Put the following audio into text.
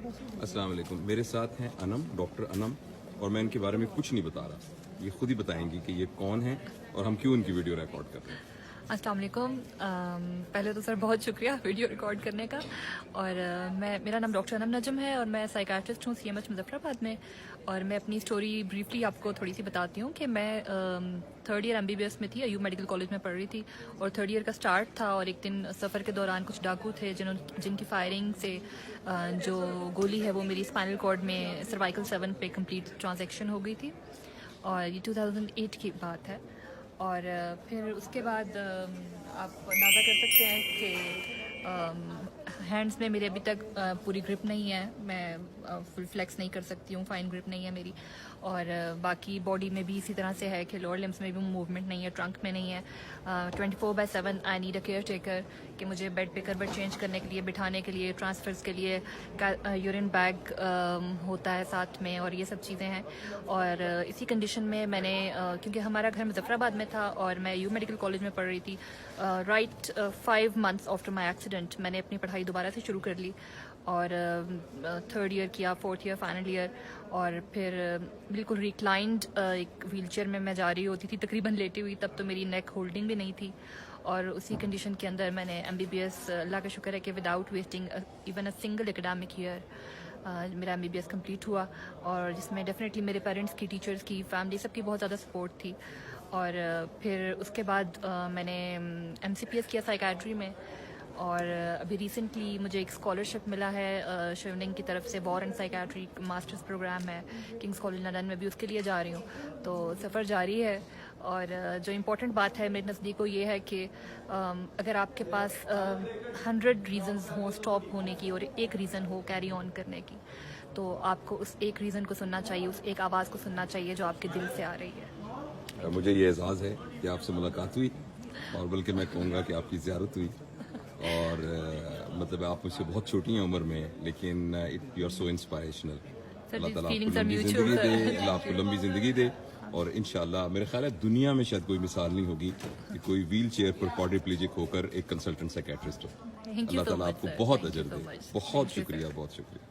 السلام علیکم. میرے ساتھ ہیں انم، ڈاکٹر انم، اور میں ان کے بارے میں کچھ نہیں بتا رہا. یہ خود ہی بتائیں گی کہ یہ کون ہیں اور ہم کیوں ان کی ویڈیو ریکارڈ کر رہے ہیں. السلام علیکم. پہلے تو سر بہت شکریہ ویڈیو ریکارڈ کرنے کا. اور میرا نام ڈاکٹر انم نجم ہے اور میں سائیکیٹرسٹ ہوں CMH مظفر آباد میں. اور میں اپنی اسٹوری بریفلی آپ کو تھوڑی سی بتاتی ہوں کہ میں 3rd ایئر MBBS میں تھی، ایوب میڈیکل کالج میں پڑھ رہی تھی، اور 3rd ایئر کا سٹارٹ تھا. اور ایک دن سفر کے دوران کچھ ڈاکو تھے جن کی فائرنگ سے جو گولی ہے وہ میری اسپائنل کارڈ میں سروائکل 7 پہ کمپلیٹ ٹرانزیکشن ہو گئی تھی. اور یہ 2008 کی بات ہے. اور پھر اس کے بعد آپ اندازہ کر سکتے ہیں کہ ہینڈس میں میرے ابھی تک پوری گرپ نہیں ہے، میں فل فلیکس نہیں کر سکتی ہوں، فائن گرپ نہیں ہے میری. اور باقی باڈی میں بھی اسی طرح سے ہے کہ لوور لمس میں بھی موومنٹ نہیں ہے، ٹرنک میں نہیں ہے. 24/7 I need a care taker کہ مجھے بیڈ پہ کربٹ چینج کرنے کے لیے، بٹھانے کے لیے، ٹرانسفرز کے لیے یورین بیگ ہوتا ہے ساتھ میں، اور یہ سب چیزیں ہیں. اور اسی کنڈیشن میں میں نے کیونکہ ہمارا گھر مظفر آباد میں تھا اور میں یو میڈیکل کالج میں پڑھ رہی تھی، 5 months آفٹر مائی ایکسیڈنٹ میں نے اپنی پڑھائی دوبارہ سے شروع کر لی. اور 3rd ایئر کیا، 4th ایئر فائنل ایئر. اور پھر بالکل ریکلائنڈ ایک ویل چیئر میں جا رہی ہوتی تھی، تقریباً لیٹی ہوئی، تب تو میری نیک ہولڈنگ بھی نہیں تھی. اور اسی کنڈیشن کے اندر میں نے MBBS، اللہ کا شکر ہے کہ without wasting even a single academic year میرا MBBS کمپلیٹ ہوا. اور جس میں ڈیفینیٹلی میرے پیرنٹس کی، ٹیچرس کی، فیملی سب کی بہت زیادہ سپورٹ تھی. اور پھر اس کے بعد میں نے MCPS کیا سائیکیٹری میں. اور ابھی ریسنٹلی مجھے ایک اسکالرشپ ملا ہے شیوننگ کی طرف سے، war and psychiatry masters programme ہے کنگس کالج لندن میں، بھی اس کے لیے جا رہی ہوں. تو سفر جاری ہے. اور جو امپورٹنٹ بات ہے میرے نزدیک وہ یہ ہے کہ اگر آپ کے پاس 100 ریزنز ہوں اسٹاپ ہونے کی اور ایک ریزن ہو کیری آن کرنے کی، تو آپ کو اس ایک ریزن کو سننا چاہیے، اس ایک آواز کو سننا چاہیے جو آپ کے دل سے آ رہی ہے. مجھے یہ اعزاز ہے کہ آپ سے ملاقات ہوئی، اور بلکہ میں کہوں گا کہ آپ کی زیارت ہوئی. اور مطلب آپ مجھ سے بہت چھوٹی ہیں عمر میں، لیکن یو آر سو انسپائریشنل. اللہ تعالیٰ آپ کو لمبی زندگی دے، اللہ آپ کو لمبی زندگی دے. اور انشاءاللہ میرے خیال ہے دنیا میں شاید کوئی مثال نہیں ہوگی کہ کوئی ویل چیئر پر کوارڈیپلیجک ہو کر ایک کنسلٹنٹ سائیکیٹرسٹ ہو. اللہ تعالیٰ آپ کو بہت اجر دے. بہت شکریہ، بہت شکریہ.